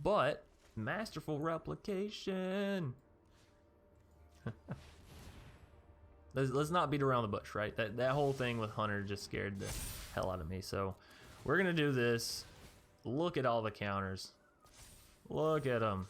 But Masterful Replication. Let's not beat around the bush, right? That whole thing with Hunter just scared the hell out of me. So we're gonna do this. Look at all the counters. Look at them.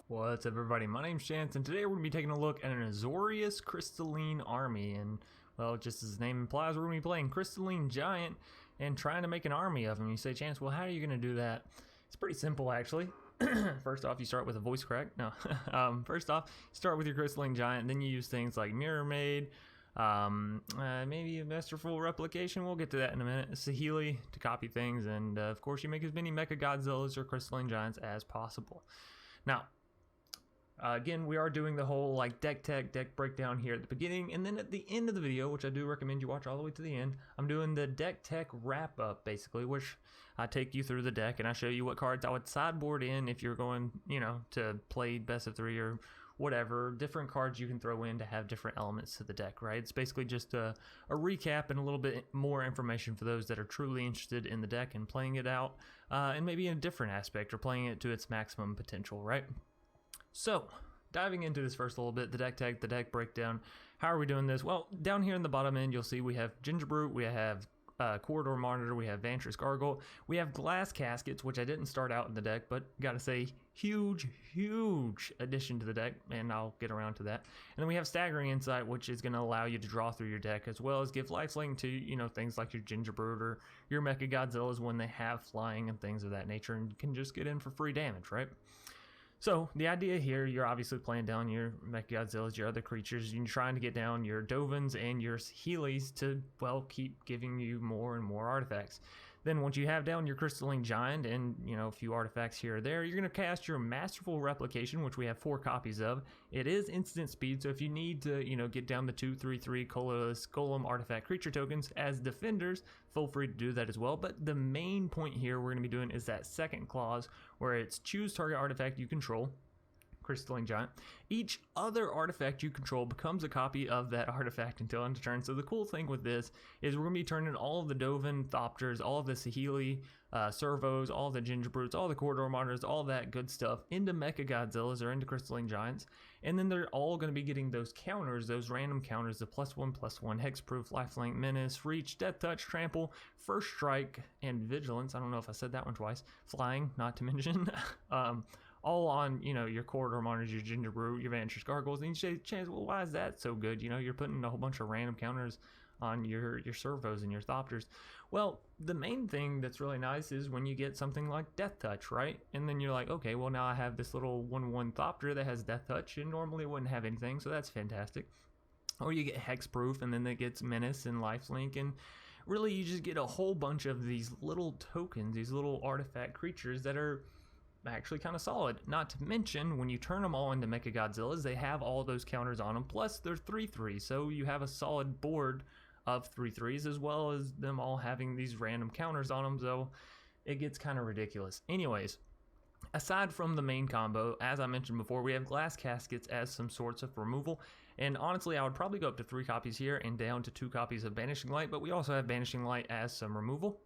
What's up, everybody? My name's Chance, and today we're going to be taking a look at an Azorius Crystalline army. And, well, just as the name implies, we're going to be playing Crystalline Giant and trying to make an army of them. You say, Chance, well, how are you going to do that? It's pretty simple, actually. First off, you start with a voice crack. No. First off, you start with your Crystalline Giant, then you use things like Mirrormade, maybe a Masterful Replication. We'll get to that in a minute. Saheeli to copy things, and, of course, you make as many Mecha Godzillas or Crystalline Giants as possible. Now, again, we are doing the whole like deck breakdown here at the beginning, and then at the end of the video, which I do recommend you watch all the way to the end, I'm doing the deck tech wrap up basically, which I take you through the deck and I show you what cards I would sideboard in if you're going, you know, to play best of 3 or whatever, different cards you can throw in to have different elements to the deck, right? It's basically just a recap and a little bit more information for those that are truly interested in the deck and playing it out, and maybe in a different aspect or playing it to its maximum potential, right? So, diving into this first a little bit, the deck tech, the deck breakdown. How are we doing this? Well, down here in the bottom end, you'll see we have Gingerbrute, we have Corridor Monitor, we have Vantress Gargoyle, we have Glass Caskets, which I didn't start out in the deck, but gotta say, huge addition to the deck, and I'll get around to that. And then we have Staggering Insight, which is going to allow you to draw through your deck, as well as give lifelink to, you know, things like your Gingerbrute or your Mecha Godzillas when they have flying and things of that nature, and can just get in for free damage, right? So, the idea here, you're obviously playing down your Mechagodzillas, your other creatures, you're trying to get down your Dovans and your Saheelis to, well, keep giving you more and more artifacts. Then once you have down your Crystalline Giant and, you know, a few artifacts here or there, you're going to cast your Masterful Replication, which we have 4 copies of. It is instant speed, so if you need to, you know, get down the 2/3/3 colorless Golem artifact creature tokens as defenders, feel free to do that as well. But the main point here we're going to be doing is that second clause, where it's choose target artifact you control, Crystalline Giant. Each other artifact you control becomes a copy of that artifact until end of turn. So the cool thing with this is we're going to be turning all of the Dovan Thopters, all of the Saheeli Servos, all of the Gingerbrutes, all the Corridor Monitors, all that good stuff into Mecha Godzillas or into Crystalline Giants. And then they're all going to be getting those counters, those random counters, the +1/+1, Hexproof, Lifelink, Menace, Reach, Death Touch, Trample, First Strike, and Vigilance. I don't know if I said that one twice. Flying, not to mention. All on, you know, your Corridor Monitors, your Gingerbrute, your Vantress Gargoyles, and you say, Chance, well, why is that so good? You know, you're putting a whole bunch of random counters on your Servos and your Thopters. Well, the main thing that's really nice is when you get something like Death Touch, right? And then you're like, okay, well, now I have this little 1/1 Thopter that has Death Touch, and normally it wouldn't have anything, so that's fantastic. Or you get Hexproof, and then it gets Menace and Lifelink, and really you just get a whole bunch of these little tokens, these little artifact creatures that are actually kind of solid. Not to mention, when you turn them all into Mecha Godzillas, they have all those counters on them, plus they're 3/3, so you have a solid board of 3/3s, as well as them all having these random counters on them, so it gets kind of ridiculous. Anyways, aside from the main combo, as I mentioned before, we have Glass Caskets as some sorts of removal, and honestly, I would probably go up to 3 copies here and down to 2 copies of Banishing Light, but we also have Banishing Light as some removal.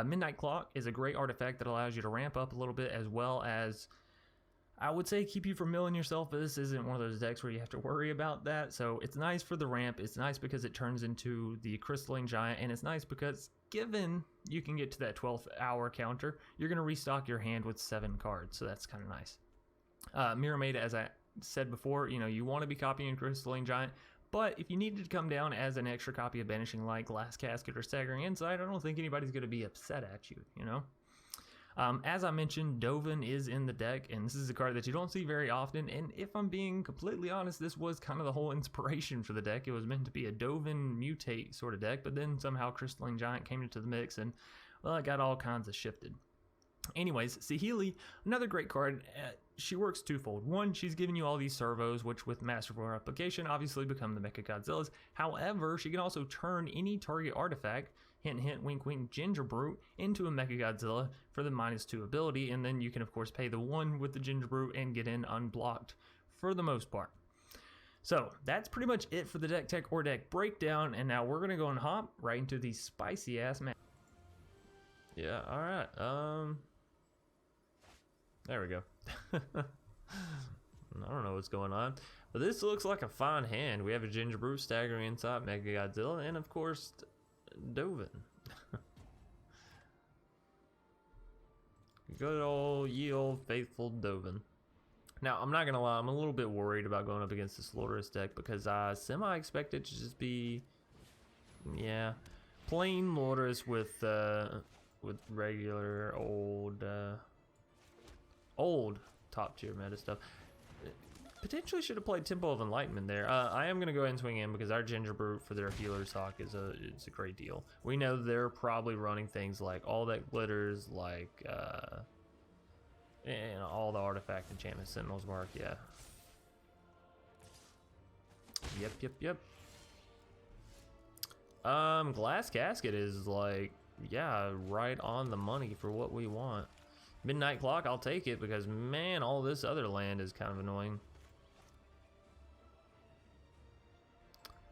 Midnight Clock is a great artifact that allows you to ramp up a little bit, as well as, I would say, keep you from milling yourself, but this isn't one of those decks where you have to worry about that. So it's nice for the ramp, it's nice because it turns into the Crystalline Giant, and it's nice because given you can get to that 12th hour counter, you're going to restock your hand with 7 cards, so that's kind of nice. Mirrormade, as I said before, you know, you want to be copying Crystalline Giant, but if you needed to come down as an extra copy of Banishing Light, Glass Casket, or Staggering Insight, I don't think anybody's going to be upset at you, you know? As I mentioned, Dovan is in the deck, and this is a card that you don't see very often, and if I'm being completely honest, this was kind of the whole inspiration for the deck. It was meant to be a Dovan Mutate sort of deck, but then somehow Crystalline Giant came into the mix, and, well, it got all kinds of shifted. Anyways, Saheeli, another great card. she works twofold. One, she's giving you all these servos, which with Masterful Replication obviously become the Mecha Godzillas. However, she can also turn any target artifact, hint hint, wink wink, Gingerbrute, into a Mecha Godzilla for the -2 ability, and then you can of course pay the 1 with the Gingerbrute and get in unblocked for the most part. So that's pretty much it for the deck tech or deck breakdown, and now we're gonna go and hop right into these spicy ass match. Yeah, all right. There we go. I don't know what's going on, but this looks like a fine hand. We have a Gingerbrute, Staggering Insight, Mega Godzilla, and of course, Dovin. Good old, ye old faithful Dovin. Now, I'm not gonna lie, I'm a little bit worried about going up against this Lourdes deck because I semi-expect it to just be, yeah, plain Lourdes with regular old top tier meta stuff. Potentially should have played Temple of Enlightenment there. I am gonna go ahead and swing in because our Gingerbrute for their healer's hawk is a great deal. We know they're probably running things like all that glitters, like and all the artifact enchantment, Sentinel's Mark, yeah. Yep. Glass Casket is like, yeah, right on the money for what we want. Midnight Clock, I'll take it because, man, all this other land is kind of annoying.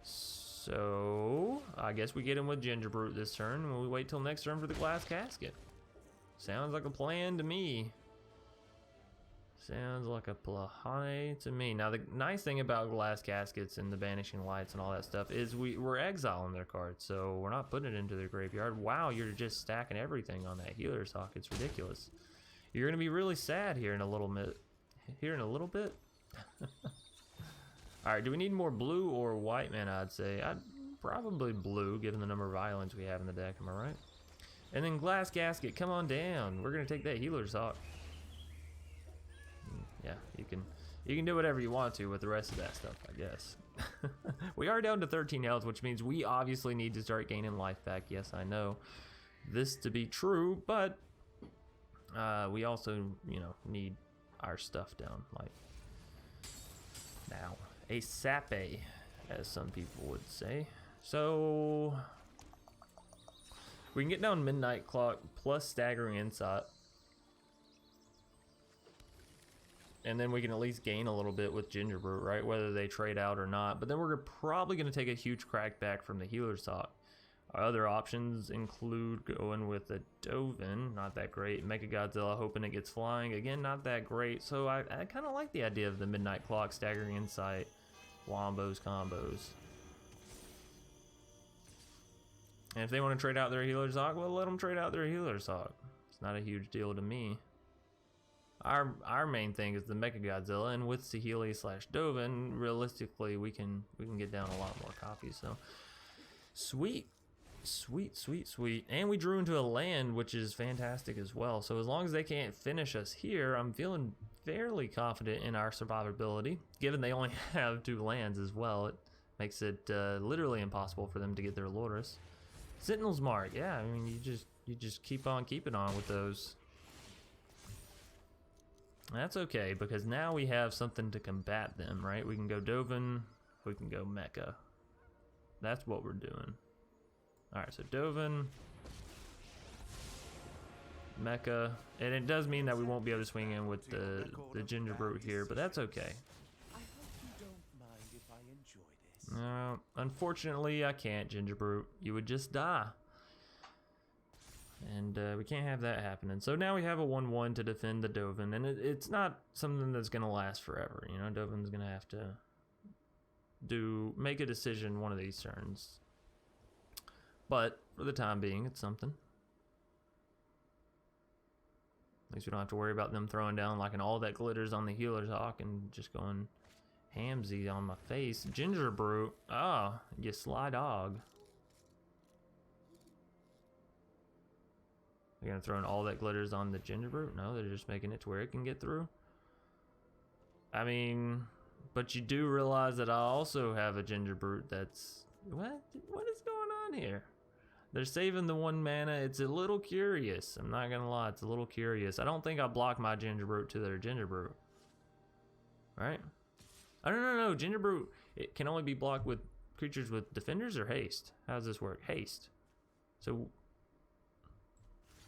So, I guess we get him with Gingerbrute this turn, and we wait till next turn for the Glass Casket. Sounds like a plan to me. Sounds like a plahane to me. Now, the nice thing about Glass Caskets and the Banishing Lights and all that stuff is we're exiling their cards, so we're not putting it into their graveyard. Wow, you're just stacking everything on that healer's hawk. It's ridiculous. You're gonna be really sad here in a little bit. All right, do we need more blue or white mana? I'd say probably blue, given the number of islands we have in the deck. Am I right? And then Glass Casket, come on down. We're gonna take that healer's hawk. Yeah, you can do whatever you want to with the rest of that stuff, I guess. We are down to 13 health, which means we obviously need to start gaining life back. Yes, I know this to be true, but we also, need our stuff down, like now. A sape, as some people would say. So we can get down Midnight Clock plus Staggering Insight, and then we can at least gain a little bit with Gingerbrute, right? Whether they trade out or not. But then we're probably going to take a huge crack back from the healer's hawk. Our other options include going with a Dovin, not that great. Mecha Godzilla, hoping it gets flying. Again, not that great. So I kind of like the idea of the Midnight Clock, Staggering Insight, wombos, combos. And if they want to trade out their healer's hawk, well, let them trade out their healer's hawk. It's not a huge deal to me. Our main thing is the Mecha Godzilla, and with Saheeli / Dovin, realistically, we can get down a lot more copies. So sweet. And we drew into a land, which is fantastic as well. So as long as they can't finish us here, I'm feeling fairly confident in our survivability. Given they only have 2 lands as well, it makes it literally impossible for them to get their Lourdes. Sentinel's Mark, yeah. I mean, you just keep on keeping on with those. That's okay, because now we have something to combat them, right? We can go Dovin, we can go Mecha. That's what we're doing. Alright, so Dovin, Mecha, and it does mean that we won't be able to swing in with the Gingerbrute here, but that's okay. I hope you don't mind if I enjoy this. Unfortunately, I can't, Gingerbrute. You would just die. And we can't have that happening. So now we have a 1/1 to defend the Dovin, and it's not something that's going to last forever. Dovin's going to have to make a decision one of these turns. But for the time being, it's something. At least we don't have to worry about them throwing down like an all that glitters on the healer's hawk and just going hamsy on my face. Gingerbrute, you sly dog. They're gonna throw in all that glitters on the Gingerbrute? No, they're just making it to where it can get through. I mean, but you do realize that I also have a Gingerbrute that's... What is going on here? They're saving the 1 mana. It's a little curious. I'm not gonna lie, it's a little curious. I don't think I blocked my Gingerbrute to their Gingerbrute. right? Oh, no. Gingerbrute, it can only be blocked with creatures with defenders or haste. How does this work? Haste. So,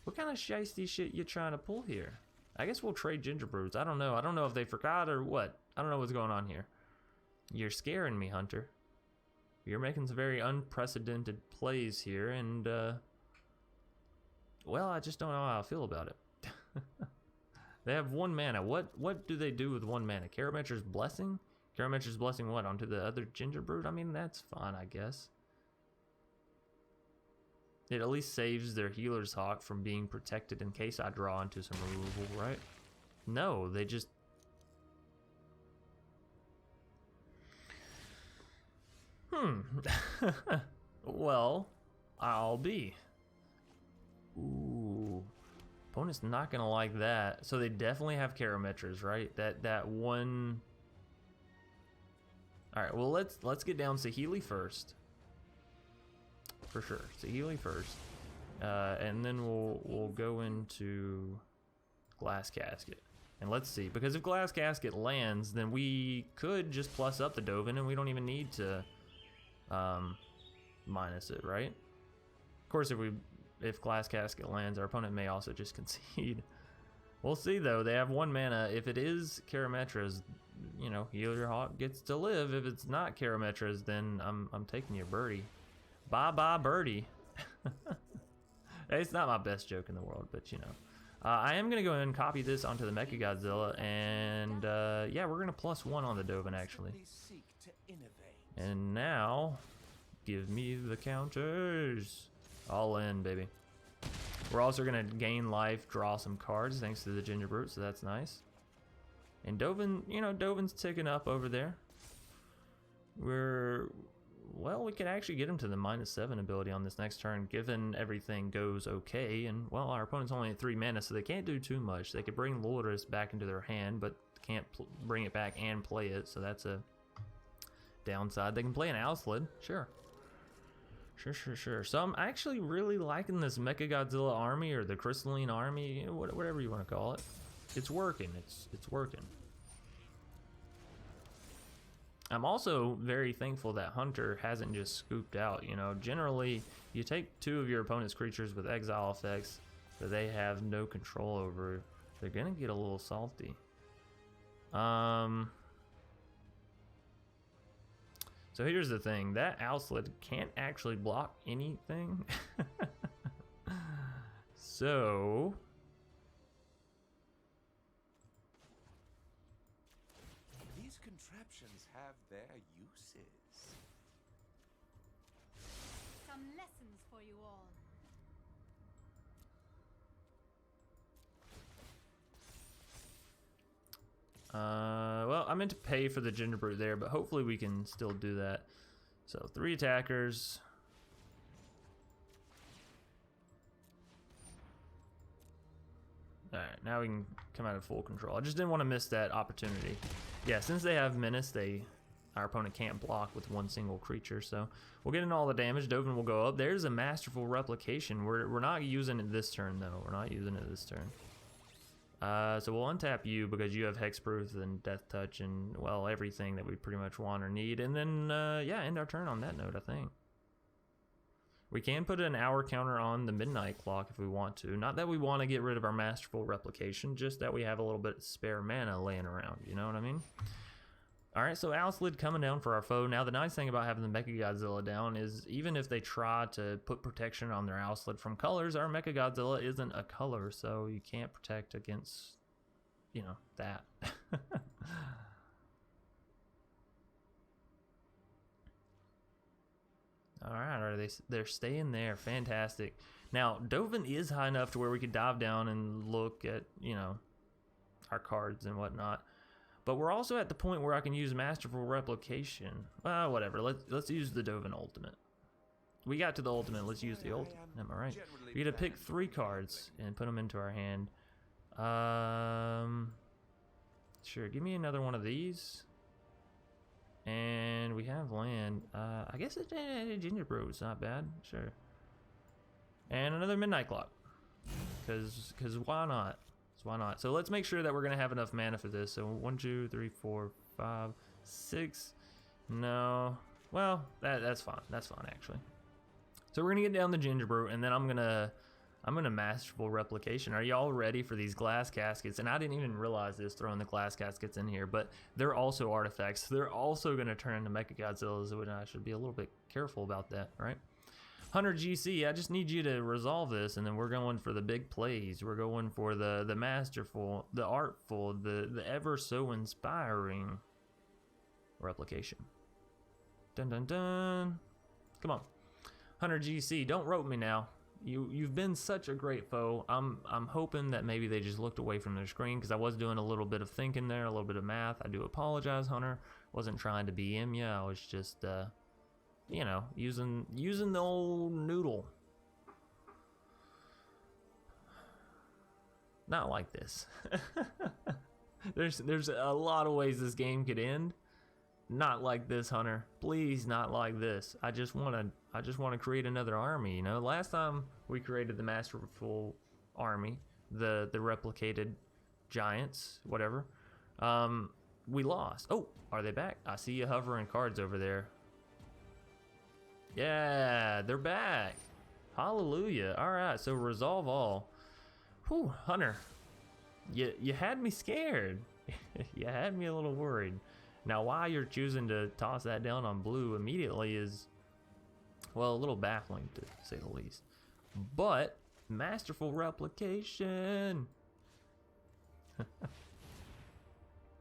what kind of shiesty shit you trying to pull here? I guess we'll trade Gingerbrutes. I don't know. I don't know if they forgot or what. I don't know what's going on here. You're scaring me, Hunter. You're making some very unprecedented plays here, and, well, I just don't know how I feel about it. They have 1 mana. What do they do with 1 mana? Karametra's Blessing? Karametra's Blessing what? Onto the other Gingerbrute? I mean, that's fine, I guess. It at least saves their Healer's Hawk from being protected in case I draw into some removal, right? No, they just... Well, I'll be. Ooh. Opponent's not gonna like that. So they definitely have Karametras, right? That one. All right. Well, let's get down Saheeli first. For sure, Saheeli first, and then we'll go into Glass Casket, and let's see. Because if Glass Casket lands, then we could just plus up the Dovin, and we don't even need to minus it, right? Of course, if Glass Casket lands, our opponent may also just concede. We'll see, though. They have 1 mana. If it is Karametra's, you know, Healer Hawk gets to live. If it's not Karametra's, then I'm taking your birdie. Bye-bye, birdie. It's not my best joke in the world, but, you know. I am going to go ahead and copy this onto the Mechagodzilla, and, yeah, we're going to +1 on the Dovin, actually. And now, give me the counters. All in, baby. We're also going to gain life, draw some cards thanks to the Gingerbrute, so that's nice. And Dovin, you know, Dovin's ticking up over there. Well, we could actually get him to the -7 ability on this next turn, given everything goes okay. And, well, our opponent's only at 3 mana, so they can't do too much. They could bring Lourdes back into their hand, but can't bring it back and play it, so that's a downside. They can play an Owlslid, sure. Sure. So I'm actually really liking this Mechagodzilla army, or the Crystalline army, you know, whatever you want to call it. It's working. It's working. I'm also very thankful that Hunter hasn't just scooped out. You know, generally, you take 2 of your opponent's creatures with exile effects that they have no control over, they're gonna get a little salty. So here's the thing, that Owlslid can't actually block anything. So... These contraptions have their uses. Some lessons for you all. Well, I meant to pay for the Gingerbrute there, but hopefully we can still do that. So 3 attackers. Alright, now we can come out of full control. I just didn't want to miss that opportunity. Yeah, since they have Menace, our opponent can't block with 1 single creature, so we'll get in all the damage. Dovin will go up. There's a Masterful Replication. We're not using it this turn, though. We're not using it this turn. So we'll untap you because you have Hexproof and Death Touch and, well, everything that we pretty much want or need. And then, yeah, end our turn on that note, I think. We can put an hour counter on the Midnight Clock if we want to. Not that we want to get rid of our Masterful Replication, just that we have a little bit of spare mana laying around, you know what I mean? Alright, so Owlslid coming down for our foe. Now, the nice thing about having the Mechagodzilla down is even if they try to put protection on their Owlslid from colors, our Mechagodzilla isn't a color, so you can't protect against, you know, that. Alright, they're staying there. Fantastic. Now, Dovin is high enough to where we could dive down and look at, you know, our cards and whatnot. But we're also at the point where I can use Masterful Replication. Well, whatever. Let's use the Dovin Ultimate. We got to the Ultimate. Let's use the Ultimate. Am I right? We get to pick 3 cards and put them into our hand. Sure. Give me another one of these. And we have land. I guess it's Gingerbrute. It's not bad. Sure. And another Midnight Clock. Because why not? Why not? So let's make sure that we're going to have enough mana for this. So 1, 2, 3, 4, 5, 6. No. Well, that's fine. That's fine actually. So we're gonna get down the Gingerbrute, and then I'm gonna Masterful Replication. Are y'all ready for these Glass Caskets? And I didn't even realize this throwing the Glass Caskets in here, but they're also artifacts. They're also gonna turn into Mecha Godzillas, and I should be a little bit careful about that, right? Hunter GC, I just need you to resolve this, and then we're going for the big plays. We're going for the masterful, the artful, the ever so inspiring replication. Dun dun dun. Come on, Hunter GC, don't rope me now. You've been such a great foe. I'm hoping that maybe they just looked away from their screen, because I was doing a little bit of thinking there, a little bit of math. I do apologize, Hunter. Wasn't trying to BM you. I was just you know, using the old noodle. Not like this. There's a lot of ways this game could end. Not like this, Hunter. Please, not like this. I just want to create another army, you know? Last time we created the Masterful army, the replicated giants, whatever. We lost. Oh, are they back? I see you hovering cards over there. Yeah, they're back. Hallelujah. All right, so resolve all. Whew, Hunter, you had me scared. You had me a little worried. Now, why you're choosing to toss that down on blue immediately is, well, a little baffling to say the least. But Masterful Replication.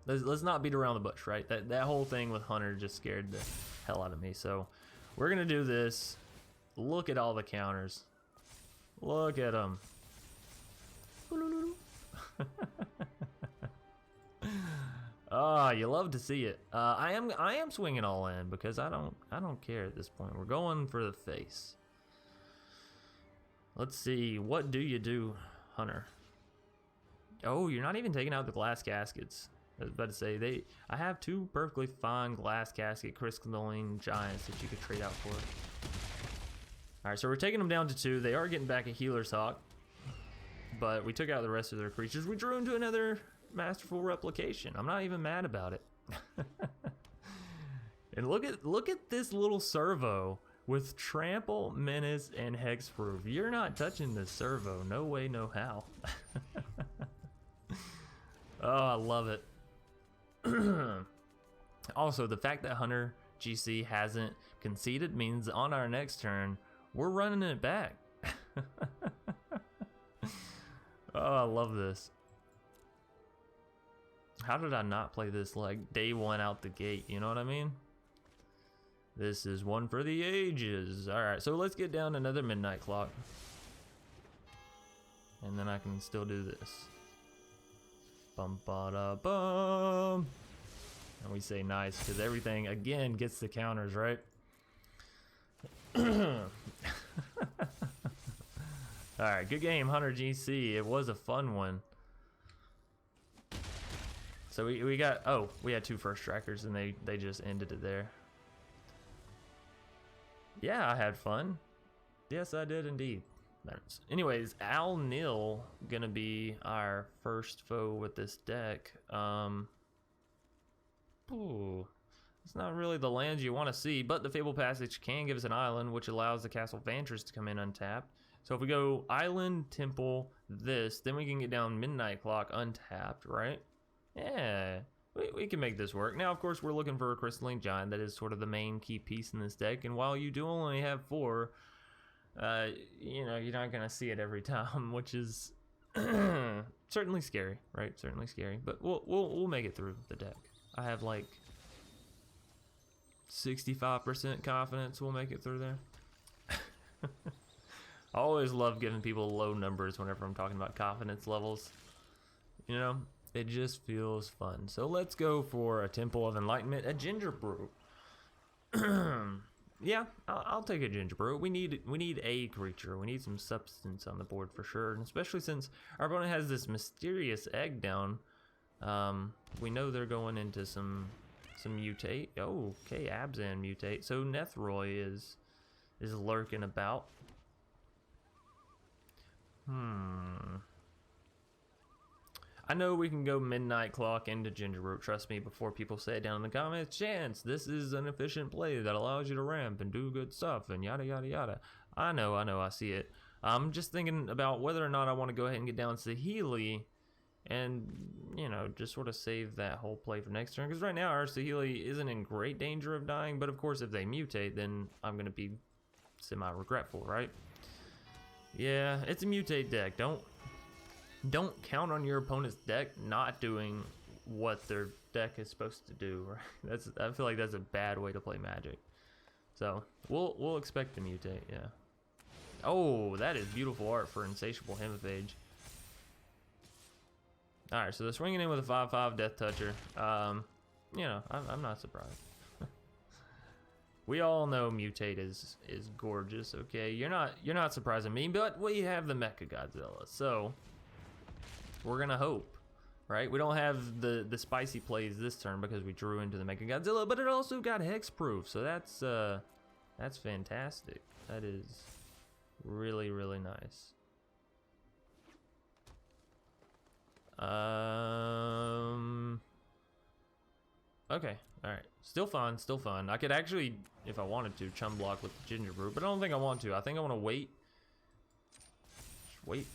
Let's not beat around the bush, right? That whole thing with Hunter just scared the hell out of me. So we're gonna do this. Look at all the counters. Look at them. Oh, you love to see it. I am swinging all in because I don't care at this point. We're going for the face. Let's see. What do you do, Hunter? Oh, you're not even taking out the Glass Caskets. I was about to say, I have two perfectly fine Glass Casket Crystalline Giants that you could trade out for. Alright, so we're taking them down to 2. They are getting back a Healer's Hawk, but we took out the rest of their creatures. We drew into another Masterful Replication. I'm not even mad about it. And look at this little servo with Trample, Menace, and Hexproof. You're not touching this servo. No way, no how. Oh, I love it. Also, the fact that Hunter GC hasn't conceded means on our next turn, we're running it back. Oh, I love this. How did I not play this like day one out the gate? You know what I mean? This is one for the ages. All right, so let's get down another midnight clock. And then I can still do this. Bum ba da bum. And we say nice because everything again gets the counters, right? Alright, good game, Hunter GC. It was a fun one. So we got, oh, we had 2 first strikers and they just ended it there. Yeah, I had fun. Yes, I did indeed. Anyways, Al Nil gonna be our first foe with this deck. Ooh, it's not really the lands you want to see, but the Fabled Passage can give us an island, which allows the Castle Vantress to come in untapped. So if we go Island, Temple, this, then we can get down Midnight Clock untapped, right? Yeah, we can make this work. Now, of course, we're looking for a Crystalline Giant. That is sort of the main key piece in this deck, and while you do only have 4, you know, you're not gonna see it every time, which is certainly scary, right? Certainly scary, but we'll make it through the deck. I have like 65% confidence we'll make it through there. I always love giving people low numbers whenever I'm talking about confidence levels. You know, it just feels fun. So let's go for a Temple of Enlightenment, a Gingerbrute. Yeah, I'll take a Gingerbrute. We need a creature. We need some substance on the board for sure, and especially since our opponent has this mysterious egg down. We know they're going into some mutate. Oh, okay, Abzan mutate. So Nethroi is lurking about. I know we can go midnight clock into Gingerbrute, trust me, before people say it down in the comments. Chance, this is an efficient play that allows you to ramp and do good stuff and yada yada yada. I know, I see it. I'm just thinking about whether or not I want to go ahead and get down Saheeli and, you know, just sort of save that whole play for next turn. Because right now our Saheeli isn't in great danger of dying, but of course if they mutate, then I'm going to be semi-regretful, right? Yeah, it's a mutate deck. Don't count on your opponent's deck not doing what their deck is supposed to do. Right? I feel like that's a bad way to play Magic. So we'll expect to mutate. Yeah. Oh, that is beautiful art for Insatiable Hemiphage. All right, so they're swinging in with a 5/5 Death Toucher. You know, I'm not surprised. We all know mutate is gorgeous. Okay, you're not surprising me, but we have the Mecha Godzilla, so we're gonna hope, right? We don't have the spicy plays this turn because we drew into the Mecha Godzilla, but it also got hexproof, so that's fantastic. That is really nice. Okay, all right. Still fun. I could actually, if I wanted to, chum block with the Gingerbrute, but I don't think I want to. I think I want to wait. Just wait.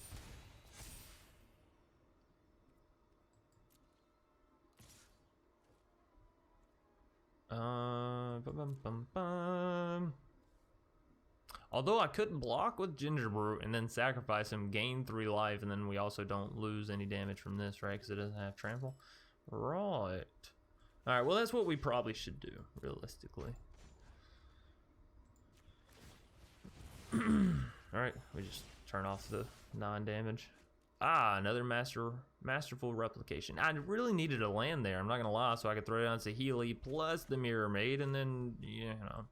Although I could block with Gingerbrute and then sacrifice him, gain 3 life, and then we also don't lose any damage from this, right? Because it doesn't have trample. Right. Alright, well that's what we probably should do, realistically. Alright, we just turn off the non-damage. Ah, another Masterful Replication. I really needed a land there, I'm not gonna lie, so I could throw down Saheeli plus the Mirrormade, and then, you know,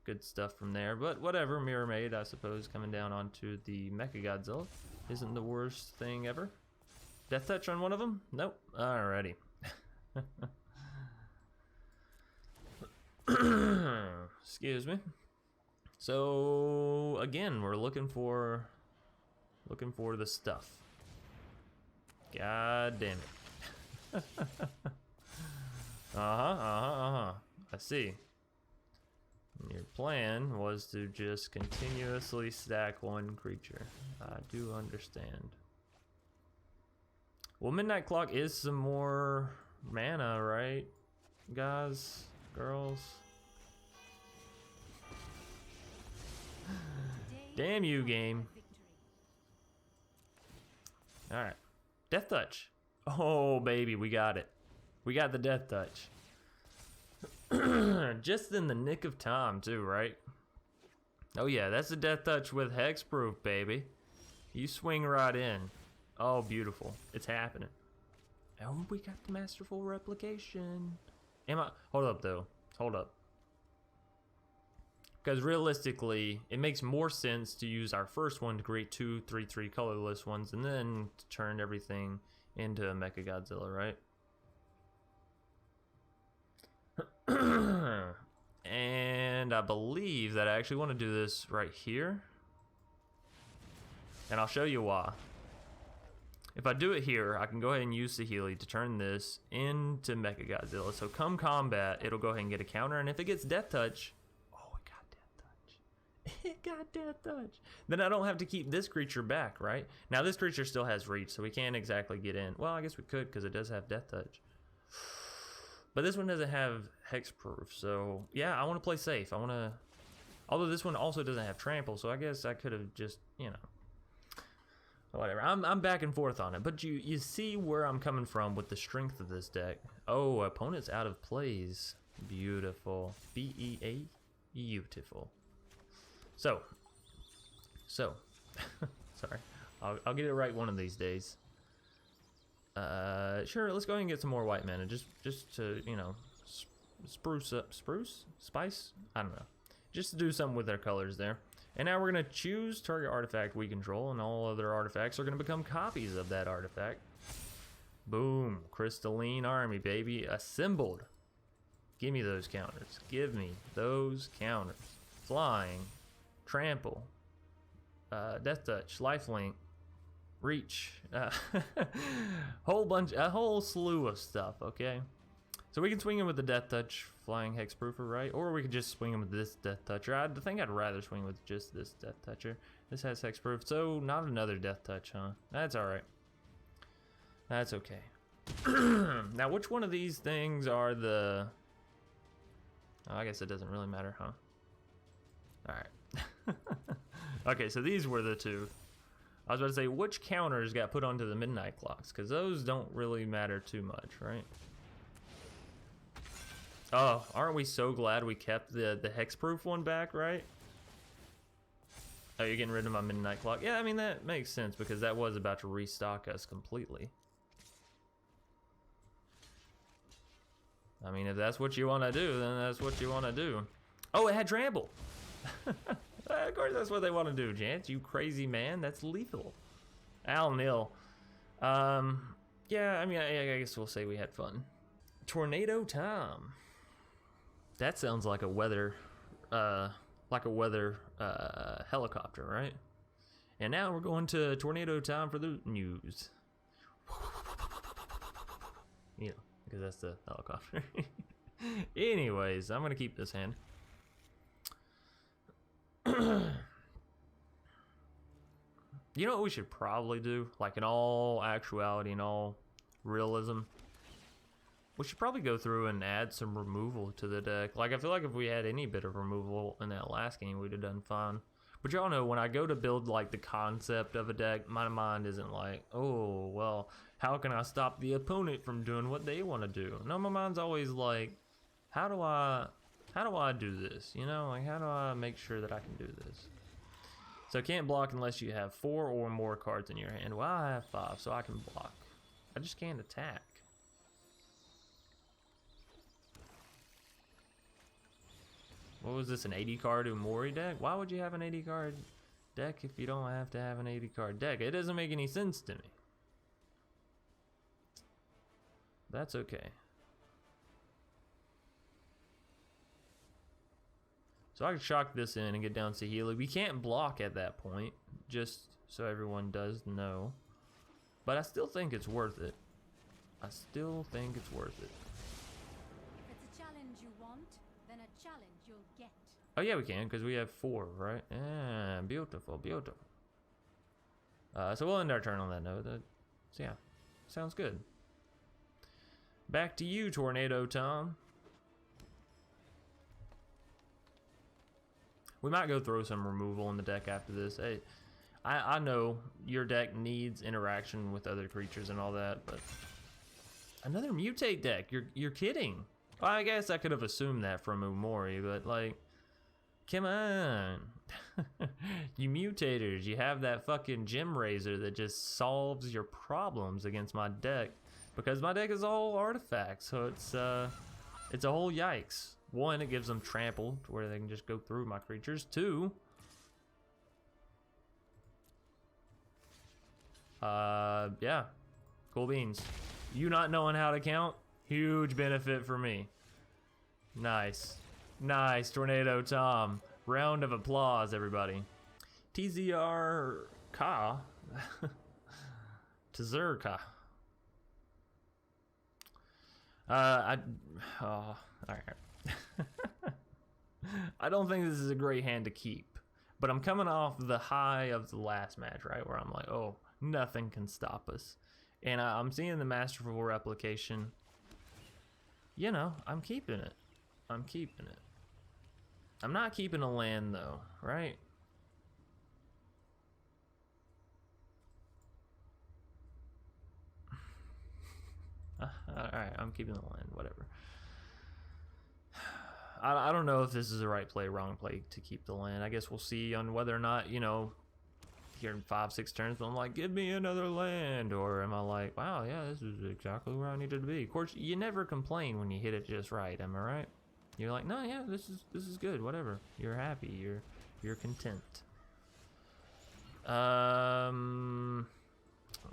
good stuff from there. But whatever, Mirrormade, I suppose, coming down onto the Mecha Godzilla isn't the worst thing ever. Death Touch on one of them? Nope. Alrighty. Excuse me. So again, we're looking for the stuff. God damn it. I see. Your plan was to just continuously stack one creature. I do understand. Well, Midnight Clock is some more mana, right, guys, girls? Damn you, game. Alright. Death Touch. Oh, baby, we got it. We got the Death Touch. Just in the nick of time, too, right? Oh, yeah, that's a Death Touch with Hexproof, baby. You swing right in. Oh, beautiful. It's happening. Oh, we got the Masterful Replication. Hold up, though. Hold up. Because realistically, it makes more sense to use our first one to create 2 3/3 colorless ones and then to turn everything into a Mecha Godzilla, right? And I believe that I actually want to do this right here. And I'll show you why. If I do it here, I can go ahead and use Saheeli to turn this into Mecha Godzilla. So come combat, it'll go ahead and get a counter. And if it gets Death Touch, it got Death Touch. Then I don't have to keep this creature back, right? Now this creature still has reach, so we can't exactly get in. Well, I guess we could because it does have Death Touch. But this one doesn't have Hexproof, so yeah, I want to play safe. I want to... Although this one also doesn't have Trample, so I guess I could have just, you know... Whatever. I'm back and forth on it, but you see where I'm coming from with the strength of this deck. Oh, opponent's out of plays. Beautiful. B-E-A? Beautiful. So, sorry, I'll get it right one of these days. Sure, let's go ahead and get some more white mana, just to, you know, spice? I don't know. Just to do something with their colors there. And now we're gonna choose target artifact we control, and all other artifacts are gonna become copies of that artifact. Boom, Crystalline Army, baby, assembled. Give me those counters. Give me those counters. Flying. Trample, Death Touch, Lifelink, reach, a whole slew of stuff, okay? So we can swing him with the Death Touch Flying Hexproofer, right? Or we could just swing him with this Death Toucher. I think I'd rather swing with just this Death Toucher. This has Hexproof, so not another Death Touch, huh? That's alright. That's okay. Now, which one of these things are the... Oh, I guess it doesn't really matter, huh? Alright. Okay, so these were the two. I was about to say, which counters got put onto the midnight clocks? Because those don't really matter too much, right? Oh, aren't we so glad we kept the hexproof one back, right? Oh, you're getting rid of my midnight clock? Yeah, I mean, that makes sense because that was about to restock us completely. I mean, if that's what you want to do, then that's what you want to do. Oh, it had trample. Of course, that's what they want to do, Jance. You crazy man. That's lethal. Al nil. Yeah, I mean, I guess we'll say we had fun. Tornado Tom. That sounds like a weather, helicopter, right? And now we're going to Tornado Tom for the news. You know, because that's the helicopter. Anyways, I'm gonna keep this hand. You know what we should probably do? Like in all actuality and all realism, we should probably go through and add some removal to the deck. Like I feel like if we had any bit of removal in that last game, we'd have done fine. But y'all know when I go to build like the concept of a deck, my mind isn't like, oh, well, how can I stop the opponent from doing what they want to do? No, my mind's always like, how do I do this? You know, like how do I make sure that I can do this? So can't block unless you have 4 or more cards in your hand. Well, I have 5, so I can block. I just can't attack. What was this, an 80 card Umori deck? Why would you have an 80 card deck if you don't have to have an 80 card deck? It doesn't make any sense to me. That's okay. So I can shock this in and get down Saheeli. We can't block at that point, just so everyone does know. But I still think it's worth it. I still think it's worth it. If it's a challenge you want, then a challenge you'll get. Oh yeah, we can, because we have 4, right? Yeah, beautiful, beautiful. So we'll end our turn on that note. So yeah, sounds good. Back to you, Tornado Tom. We might go throw some removal in the deck after this. Hey, I know your deck needs interaction with other creatures and all that, but another mutate deck? You're kidding? Well, I guess I could have assumed that from Umori, but like, come on. You mutators, you have that fucking gem raiser that just solves your problems against my deck, because my deck is all artifacts, so it's a whole yikes. 1, it gives them trample to where they can just go through my creatures. 2, yeah, cool beans. You not knowing how to count, huge benefit for me. Nice, nice, Tornado Tom. Round of applause, everybody. TZR Ka to Zurka. All right. I don't think this is a great hand to keep, but I'm coming off the high of the last match, right, where I'm like, oh, nothing can stop us, and I'm seeing the Masterful Replication. You know, I'm keeping it. I'm keeping it. I'm not keeping a land though, right? All right, I'm keeping the land, whatever. I don't know if this is the right play, wrong play to keep the land. I guess we'll see on whether or not, you know, here in 5-6 turns, I'm like, give me another land, or am I like, wow, yeah, this is exactly where I needed to be. Of course, you never complain when you hit it just right, am I right? You're like, no, yeah, this is good, whatever. You're happy, you're content.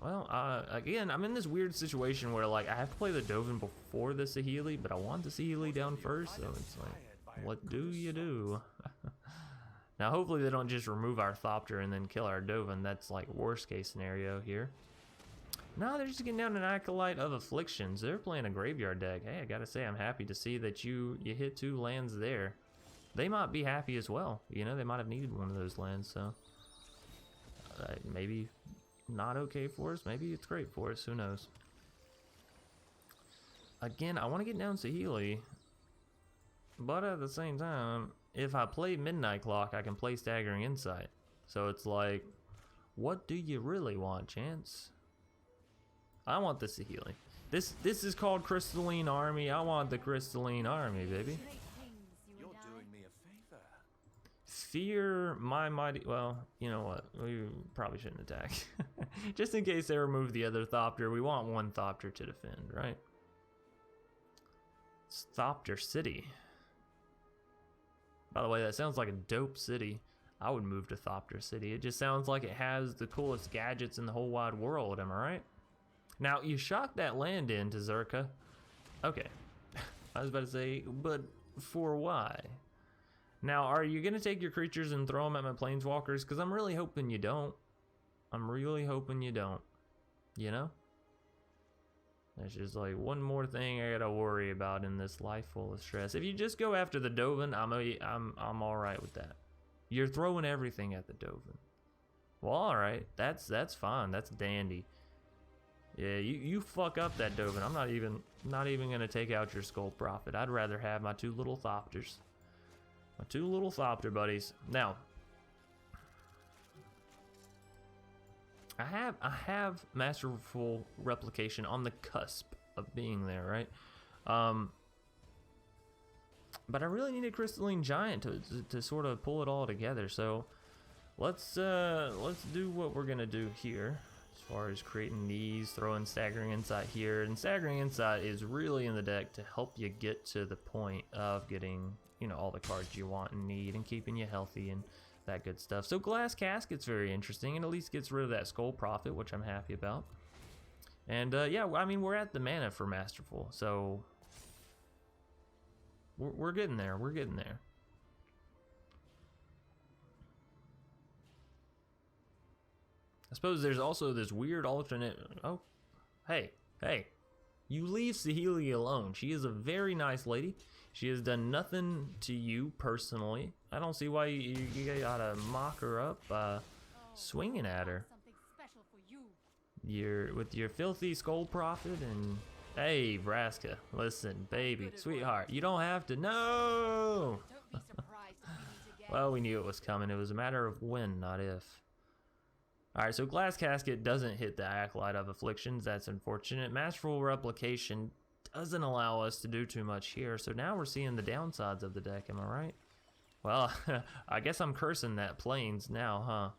Well, again, I'm in this weird situation where, like, I have to play the Dovin before the Saheeli, but I want the Saheeli down first, so it's like, what do you do? Now, hopefully they don't just remove our Thopter and then kill our Dovin. That's like worst case scenario here. No, they're just getting down an Acolyte of Afflictions. They're playing a graveyard deck. Hey, I gotta say, I'm happy to see that you hit 2 lands there. They might be happy as well. You know, they might have needed one of those lands, so maybe not okay for us. Maybe it's great for us. Who knows? Again, I want to get down Saheeli, but at the same time, if I play Midnight Clock, I can play Staggering Insight. So it's like, what do you really want, Chance? I want the Saheeli. This is called Crystalline Army. I want the Crystalline Army, baby. You're doing me a favor. Fear my mighty... Well, you know what? We probably shouldn't attack. Just in case they remove the other Thopter, we want one Thopter to defend, right? It's Thopter City. By the way, that sounds like a dope city. I would move to Thopter City. It just sounds like it has the coolest gadgets in the whole wide world, am I right? Now, you shot that land into Zurka. Okay. I was about to say, but for why? Now, are you going to take your creatures and throw them at my planeswalkers? Because I'm really hoping you don't. I'm really hoping you don't. You know? There's just like one more thing I gotta worry about in this life full of stress. If you just go after the Dovin, I'm all right with that. You're throwing everything at the Dovin. Well, all right, that's fine. That's dandy. Yeah, you fuck up that Dovin. I'm not even gonna take out your Skull Prophet. I'd rather have my 2 little Thopters. My 2 little Thopter buddies. Now, I have Masterful Replication on the cusp of being there, right? But I really need a Crystalline Giant to sort of pull it all together. So let's do what we're gonna do here as far as creating these, throwing Staggering Insight here, and Staggering Insight is really in the deck to help you get to the point of getting, you know, all the cards you want and need and keeping you healthy and that good stuff. So Glass Casket's very interesting, and at least gets rid of that Skull Prophet, which I'm happy about. And yeah, I mean, we're at the mana for Masterful, so we're getting there. We're getting there. I suppose there's also this weird alternate. Oh, hey, you leave Saheeli alone. She is a very nice lady. She has done nothing to you personally. I don't see why you gotta mock her up swinging at her. Something special for you. With your filthy Skull Prophet and... Hey, Vraska, listen, baby, sweetheart, you don't have to... No! Don't be surprised if we meet again. Well, we knew it was coming. It was a matter of when, not if. Alright, so Glass Casket doesn't hit the Acolyte of Afflictions. That's unfortunate. Masterful Replication doesn't allow us to do too much here. So now we're seeing the downsides of the deck, am I right? Well, I guess I'm cursing that Plains now, huh?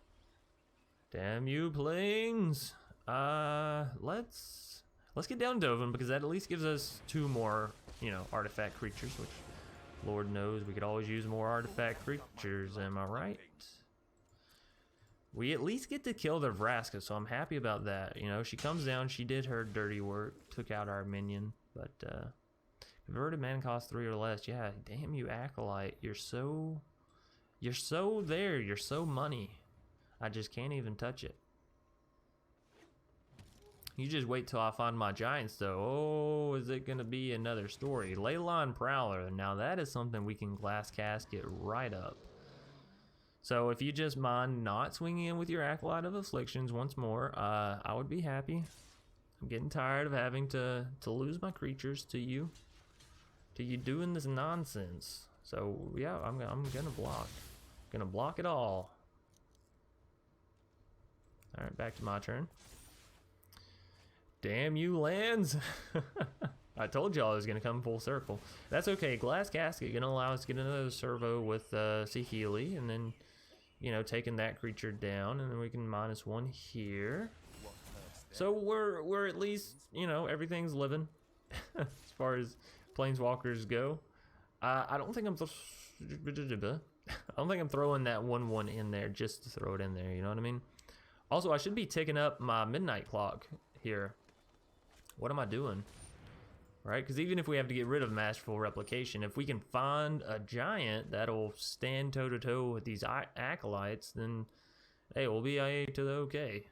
Damn you, Plains! Let's get down Dovin, because that at least gives us 2 more, you know, artifact creatures, which Lord knows we could always use more artifact creatures, am I right? We at least get to kill the Vraska, so I'm happy about that. You know, she comes down, she did her dirty work, took out our minion, but converted mana cost 3 or less. Yeah, damn you, Acolyte. You're so there, you're so money. I just can't even touch it. You just wait till I find my giants, though. Oh, is it gonna be another story? Leyline Prowler. Now that is something we can Glass Casket right up. So if you just mind not swinging in with your Acolyte of Afflictions once more, I would be happy. I'm getting tired of having to lose my creatures to you doing this nonsense. So yeah, I'm gonna block. Gonna block it all. All right, back to my turn. Damn you, lands! I told y'all I was gonna come full circle. That's okay. Glass Casket gonna allow us to get another servo with Saheeli, and then, you know, taking that creature down, and then we can -1 here. So we're at least, you know, everything's living as far as planeswalkers go. I don't think I'm throwing that 1/1 in there just to throw it in there. You know what I mean? Also, I should be ticking up my Midnight Clock here. What am I doing? right? Because even if we have to get rid of Masterful Replication, if we can find a giant that'll stand toe-to-toe with these acolytes, then, hey, we'll be IA to the okay.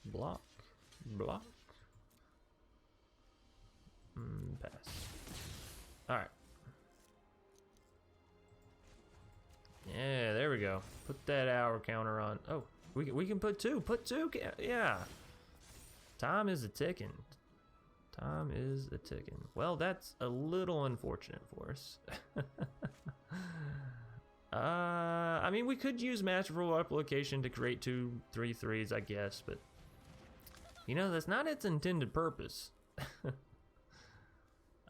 Block. Block. Pass. Alright. Yeah, there we go. Put that hour counter on. Oh, we can put two. Put two. Yeah. Time is a ticking. Time is a ticking. Well, that's a little unfortunate for us. I mean, we could use Masterful Replication to create 2 3/3s, I guess, but you know, that's not its intended purpose.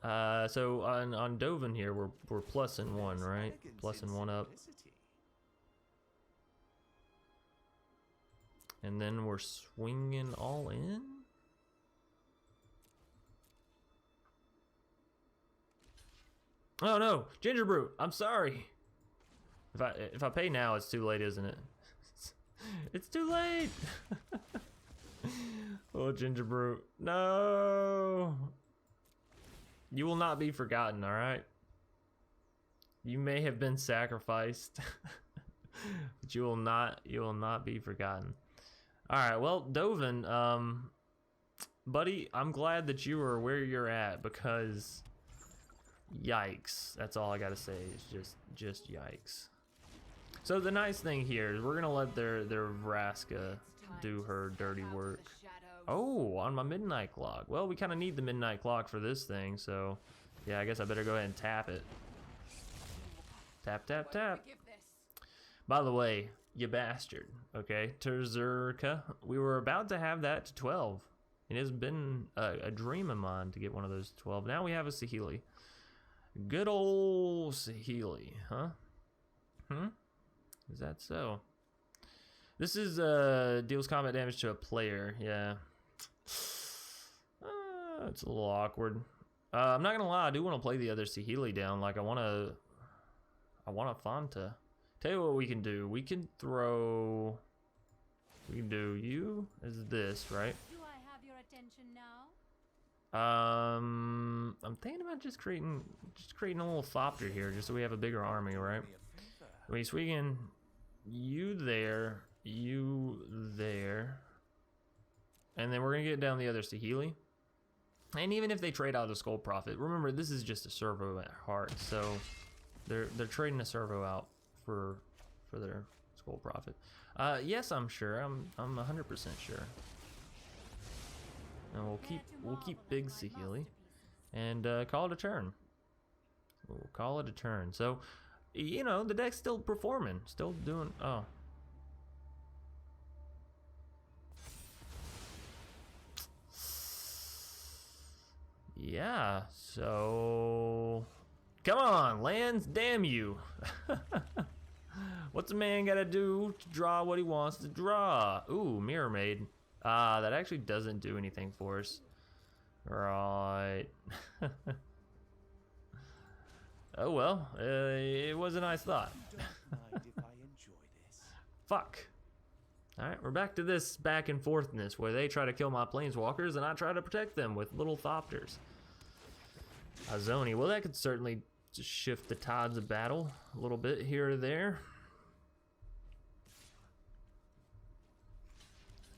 So on Dovin here, we're +1, right? +1 up. And then we're swinging all in? Oh no, Gingerbrute, I'm sorry. If I pay now, it's too late, isn't it? It's too late. Oh, Gingerbrute, no. You will not be forgotten, all right? You may have been sacrificed, but you will not be forgotten. All right, well, Dovin, buddy, I'm glad that you are where you're at, because yikes. That's all I gotta say is just yikes. So the nice thing here is we're gonna let their Vraska do her dirty work. Oh, on my midnight clock. Well, we kind of need the midnight clock for this thing, so yeah, I guess I better go ahead and tap it. Tap, tap, tap. By the way, you bastard, okay? Zurka, we were about to have that to 12. It has been a dream of mine to get one of those to 12. Now we have a Saheeli. Good old Saheeli, huh? Is that so? This is deals combat damage to a player. Yeah, it's a little awkward. I'm not gonna lie, I do want to play the other Saheeli down. Like I want a Fanta. Tell you what we can do. We can do you as this, right? Do I have your attention now? I'm thinking about just creating a little Thopter here, just so we have a bigger army, right? We swing in you there, and then we're gonna get down the other Saheeli. And even if they trade out the Skull Prophet, remember this is just a servo at heart, so they're trading a servo out for their Skull Prophet. Yes, I'm sure. I'm 100% sure. And we'll keep big Saheeli and call it a turn. We'll call it a turn. So, you know, the deck's still performing, still doing. Oh. Yeah, so come on, lands, damn you. What's a man gotta do to draw what he wants to draw? Ooh, Mirrormade. That actually doesn't do anything for us. Right. Oh well, it was a nice thought. Fuck. Alright, we're back to this back and forthness where they try to kill my planeswalkers and I try to protect them with little Thopters. Azoni, well that could certainly just shift the tides of battle a little bit here or there.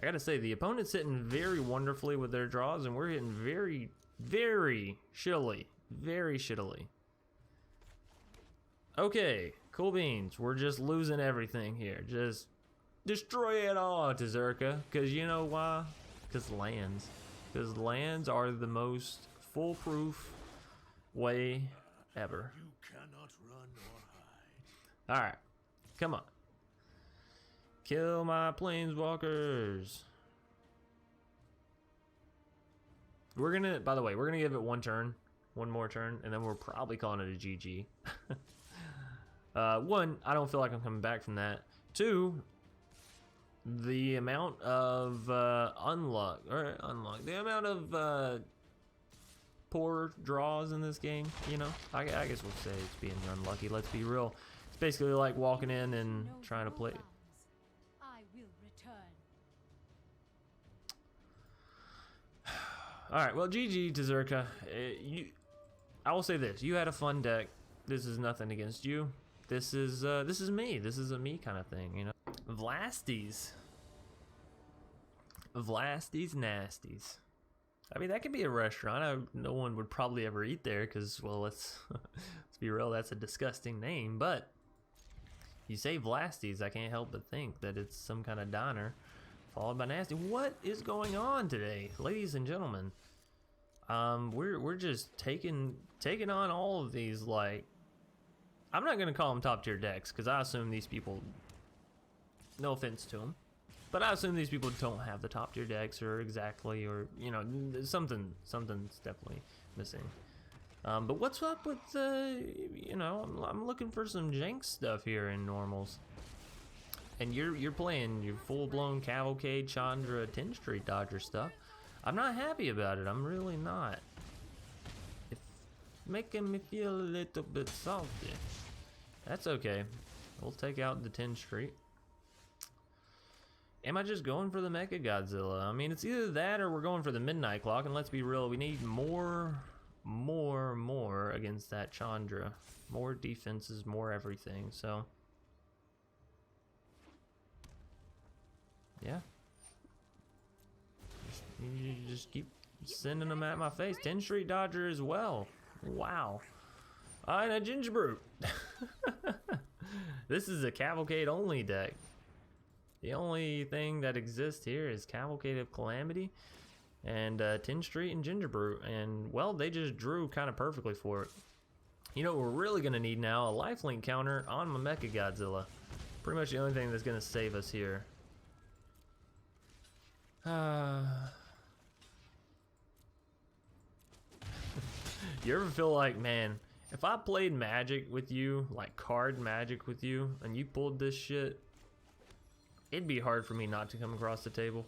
I gotta say, the opponent's hitting very wonderfully with their draws and we're hitting very, very shittily. Very shittily. Okay, cool beans. We're just losing everything here. Just destroy it all to Zurka. Because you know why? Because lands. Because lands are the most foolproof way ever. You cannot run or hide. Alright, come on. Kill my planeswalkers. We're gonna, by the way, we're gonna give it one more turn, and then we're probably calling it a GG. One, I don't feel like I'm coming back from that. Two, the amount of the amount of poor draws in this game, you know, I guess we'll say it's being unlucky. Let's be real. It's basically like walking in and Knows trying to no play. bounds. I will return. All right, well, GG to Zurka. I will say this: you had a fun deck. This is nothing against you. This is me. This is a me kind of thing, you know. Vlastys Nasties. I mean, that could be a restaurant. No one would probably ever eat there because, well, let's be real, that's a disgusting name. But you say Vlastys, I can't help but think that it's some kind of diner followed by nasty. What is going on today, ladies and gentlemen? We're just taking on all of these, like, I'm not gonna call them top tier decks because I assume these people, no offense to them, but I assume these people don't have the top tier decks or you know, something's definitely missing. But what's up with you know, I'm looking for some jank stuff here in normals, and you're playing your full blown Cavalcade, Chandra, 10th Street Dodger stuff. I'm not happy about it. I'm really not. It's making me feel a little bit salty. That's okay. We'll take out the 10th Street. Am I just going for the Mecha Godzilla? I mean, it's either that or we're going for the Midnight Clock, and let's be real, we need more against that Chandra. More defenses, more everything, so. Yeah. You just keep sending them at my face. 10th Street Dodger as well. Wow. And a Gingerbrute. This is a Cavalcade only deck. The only thing that exists here is Cavalcade of Calamity and 10th Street and Gingerbrute. And, well, they just drew kind of perfectly for it. You know what we're really going to need now? A lifelink counter on my Mecha Godzilla. Pretty much the only thing that's going to save us here. You ever feel like, man, if I played Magic with you, like card Magic with you, and you pulled this shit, it'd be hard for me not to come across the table.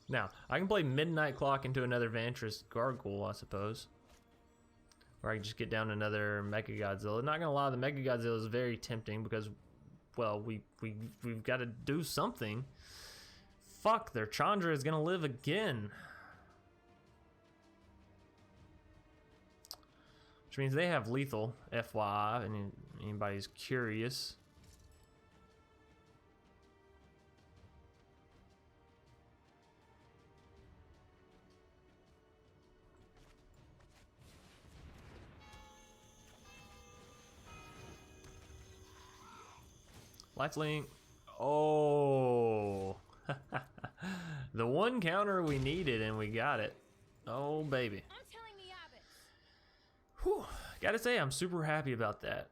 Now, I can play Midnight Clock into another Vantress Gargoyle, I suppose. Or I can just get down another Mecha Godzilla. Not gonna lie, the Mecha Godzilla is very tempting because, well, we've got to do something. Fuck, their Chandra is gonna live again. Which means they have lethal, FYI, and anybody's curious. Lifelink. Oh. The one counter we needed and we got it. Oh, baby. I'm telling the abbot. Whew. Gotta say, I'm super happy about that.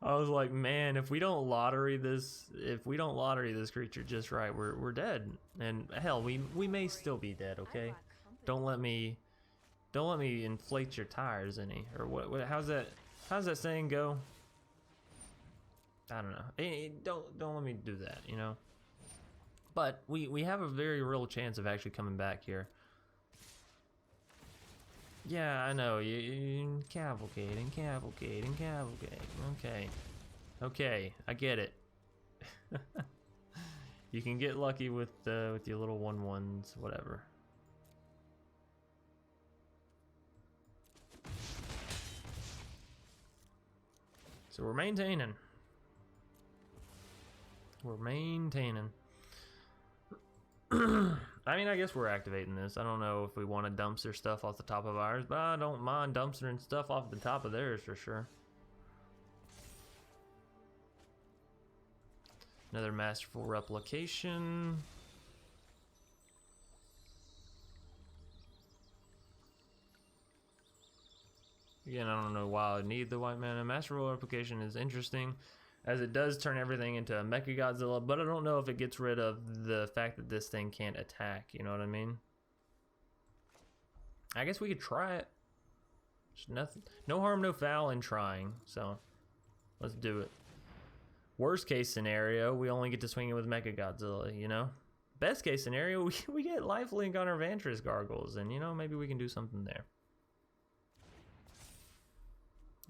I was like, man, if we don't lottery this creature just right, we're dead. And hell, we may still be dead, okay? Don't let me inflate your tires any. Or what how's that saying go? I don't know. Don't let me do that, you know. But we have a very real chance of actually coming back here. Yeah, I know. You cavalcade and cavalcade and cavalcade. Okay, I get it. You can get lucky with your little 1/1s, whatever. So we're maintaining. I mean, I guess we're activating this. I don't know if we want to dumpster stuff off the top of ours, but I don't mind dumpstering stuff off the top of theirs for sure. Another Masterful Replication. Again, I don't know why I need the white mana. Masterful Replication is interesting, as it does turn everything into a Mecha Godzilla, but I don't know if it gets rid of the fact that this thing can't attack, you know what I mean? I guess we could try it. There's nothing, no harm, no foul in trying, so let's do it. Worst case scenario, we only get to swing it with Mecha Godzilla, you know? best case scenario, we get lifelink on our Vantress Gargoyles, and you know, maybe we can do something there.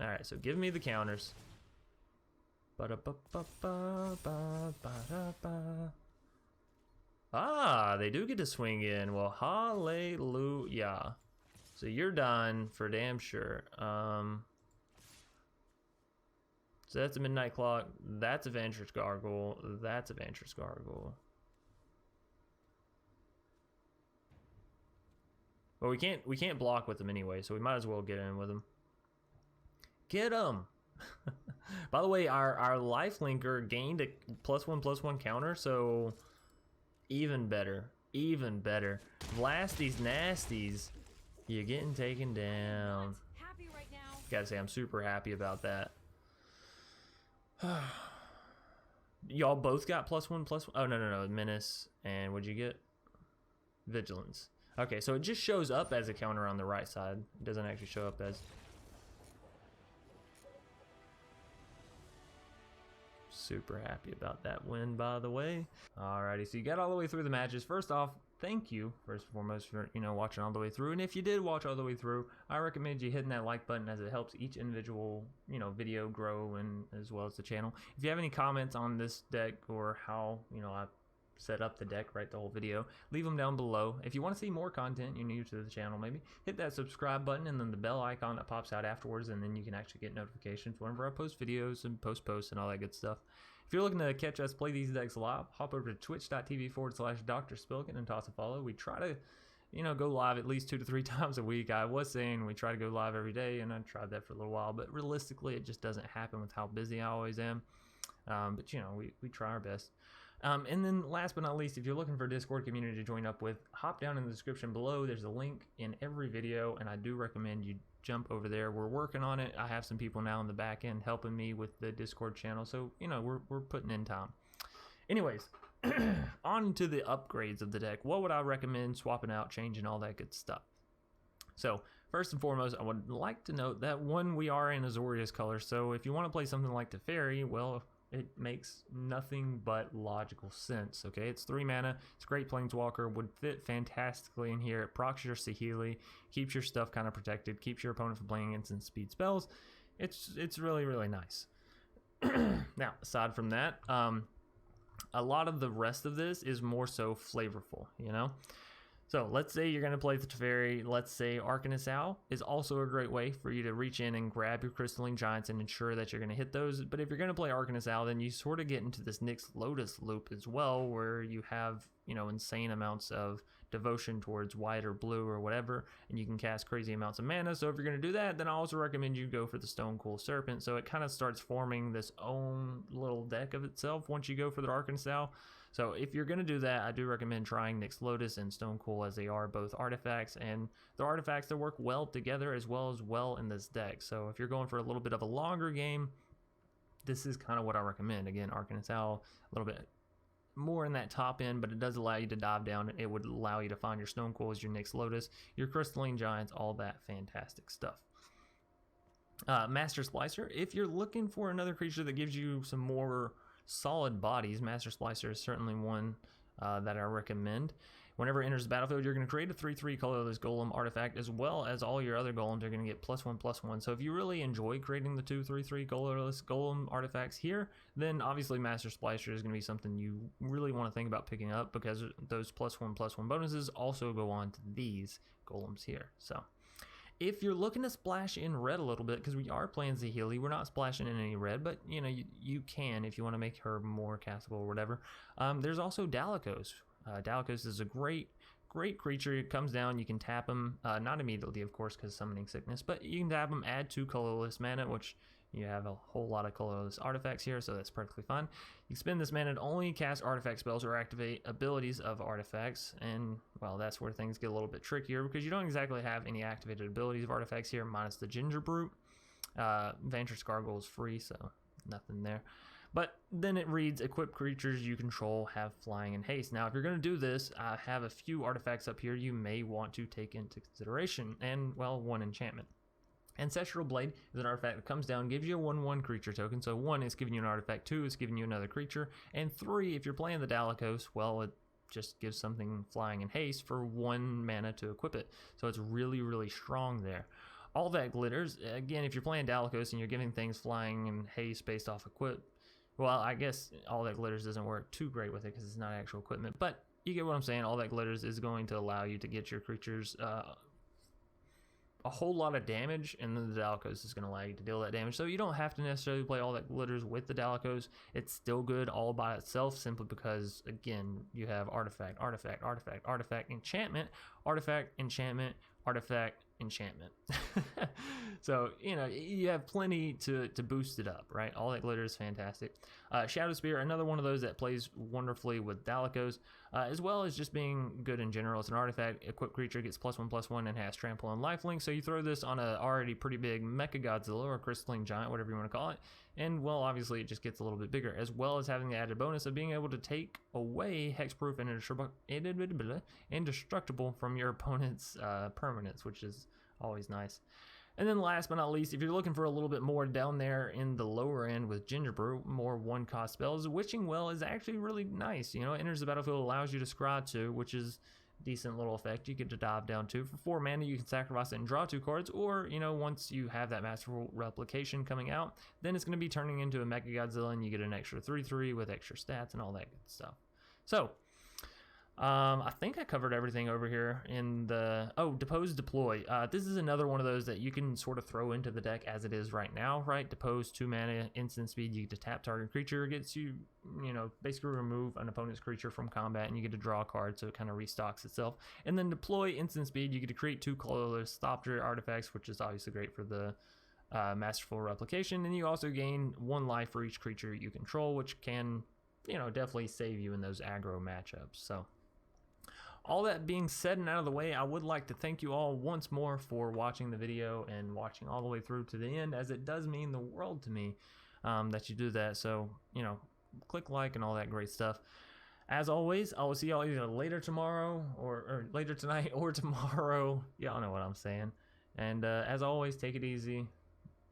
Alright, so give me the counters. Ah, they do get to swing in. Well, hallelujah. So you're done for damn sure. So that's a Midnight Clock. That's a Vantress Gargoyle. That's a Vantress Gargoyle. But we can't block with them anyway, so we might as well get in with them. Get them. By the way, our life linker gained a +1/+1 counter, so even better, even better. Blast these nasties. You're getting taken down. Happy right now. Gotta say, I'm super happy about that. Y'all both got +1/+1. Oh no, Menace, and what'd you get? Vigilance. Okay, so it just shows up as a counter on the right side. It doesn't actually show up as. Super happy about that win, by the way. Alrighty, so you got all the way through the matches. First off, thank you first and foremost for watching all the way through. And if you did watch all the way through, I recommend you hitting that like button, as it helps each individual video grow, and as well as the channel. If you have any comments on this deck or how I set up the deck, the whole video, leave them down below. If you want to see more content, you're new to the channel, maybe hit that subscribe button and then the bell icon that pops out afterwards, and then you can actually get notifications whenever I post videos and posts and all that good stuff. If you're looking to catch us play these decks live, hop over to twitch.tv/Dr. Spilkin and toss a follow. We try to go live at least 2 to 3 times a week. I was saying we try to go live every day, and I tried that for a little while, but realistically it just doesn't happen with how busy I always am. But we try our best. And then last but not least, if you're looking for a Discord community to join up with, hop down in the description below. There's a link in every video, and I do recommend you jump over there. We're working on it. I have some people now in the back end helping me with the Discord channel, so we're putting in time. Anyways, on to the upgrades of the deck. What would I recommend swapping out, changing, all that good stuff? So first and foremost, I would like to note that we are in Azorius color, so if you want to play something like Teferi, well, it makes nothing but logical sense. Okay, it's 3 mana, it's a great planeswalker, would fit fantastically in here. It procs your Saheeli, keeps your stuff kind of protected, keeps your opponent from playing instant speed spells. It's really, really nice. Now, aside from that, a lot of the rest of this is more so flavorful, So let's say you're going to play the Teferi. Let's say Arcanist is also a great way for you to reach in and grab your Crystalline Giants and ensure that you're going to hit those. But if you're going to play Arcanist, then you sort of get into this Nyx Lotus loop as well, where you have, insane amounts of devotion towards white or blue or whatever, and you can cast crazy amounts of mana. So if you're going to do that, then I also recommend you go for the Stonecool Serpent. So it kind of starts forming this own little deck of itself once you go for the Arcanist. So if you're going to do that, I do recommend trying Nyx Lotus and Stonecool, as they are both artifacts, and they're artifacts that work well together as well in this deck. So if you're going for a little bit of a longer game, this is kind of what I recommend. Again, Arcanist, a little bit more in that top end, but it does allow you to dive down. It would allow you to find your Stonecools, your Nyx Lotus, your Crystalline Giants, all that fantastic stuff. Master Splicer, if you're looking for another creature that gives you some more solid bodies, Master Splicer is certainly one that I recommend. Whenever it enters the battlefield, you're going to create a 3/3 colorless golem artifact, as well as all your other golems are going to get +1/+1. So if you really enjoy creating the 2/3/3 colorless golem artifacts here, then obviously Master Splicer is going to be something you really want to think about picking up, because those +1/+1 bonuses also go on to these golems here. So if you're looking to splash in red a little bit, because we are playing Saheeli, we're not splashing in any red, but you can if you want to make her more castable or whatever. There's also Dalakos. Dalakos is a great creature. It comes down, you can tap him, not immediately of course because summoning sickness, but you can tap him, add 2 colorless mana, which you have a whole lot of colorless artifacts here, so that's perfectly fine. You spend this mana to only cast artifact spells or activate abilities of artifacts, and well, that's where things get a little bit trickier, because you don't exactly have any activated abilities of artifacts here, minus the Gingerbrute. Vantress Gargoyle is free, so nothing there. But then it reads, equip creatures you control have flying and haste. Now, if you're going to do this, I have a few artifacts up here you may want to take into consideration, and well, 1 enchantment. Ancestral Blade is an artifact that comes down, gives you a 1/1 creature token. So 1 is giving you an artifact, 2 is giving you another creature, and 3, if you're playing the Dalakos, well, it just gives something flying and haste for 1 mana to equip it. So it's really, really strong there. All that glitters. Again, if you're playing Dalakus and you're giving things flying and haste based off equip, well, I guess all that glitters doesn't work too great with it because it's not actual equipment. But you get what I'm saying. All that glitters is going to allow you to get your creatures a whole lot of damage, and then the Dalakus is going to allow you to deal that damage. So you don't have to necessarily play all that glitters with the Dalakus. It's still good all by itself, simply because, again, you have artifact, artifact, artifact, artifact, enchantment, artifact, enchantment, artifact, enchantment. So, you know, you have plenty to boost it up, right? All that glitter is fantastic. Shadow Spear, another one of those that plays wonderfully with Dalakus, as well as just being good in general. It's an artifact, equipped creature gets +1/+1 and has trample and lifelink. So you throw this on a already pretty big Mecha Godzilla or Crystalline Giant, whatever you want to call it, and, well, obviously it just gets a little bit bigger, as well as having the added bonus of being able to take away hexproof and indestructible from your opponent's permanents, which is always nice. And then last but not least, if you're looking for a little bit more down there in the lower end with Gingerbrute, more 1-cost spells, Witching Well is actually really nice. You know, it enters the battlefield, allows you to scry 2, which is a decent little effect. You get to dive down 2. For 4 mana, you can sacrifice it and draw 2 cards, or, you know, once you have that Masterful Replication coming out, then it's going to be turning into a Mecha Godzilla, and you get an extra 3/3 with extra stats and all that good stuff. So, I think I covered everything over here in the... Oh, Depose, Deploy. This is another one of those that you can sort of throw into the deck as it is right now, right? Depose, 2 mana, instant speed. You get to tap target creature. It gets you, you know, basically remove an opponent's creature from combat, and you get to draw a card, so it kind of restocks itself. And then Deploy, instant speed. You get to create 2 colorless Thopter artifacts, which is obviously great for the Masterful Replication. And you also gain 1 life for each creature you control, which can, you know, definitely save you in those aggro matchups. So, all that being said and out of the way, I would like to thank you all once more for watching the video and watching all the way through to the end, as it does mean the world to me that you do that. So, you know, click like and all that great stuff. As always, I will see y'all either later tomorrow or later tonight or tomorrow. Y'all know what I'm saying. And as always, take it easy,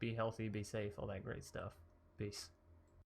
be healthy, be safe, all that great stuff. Peace.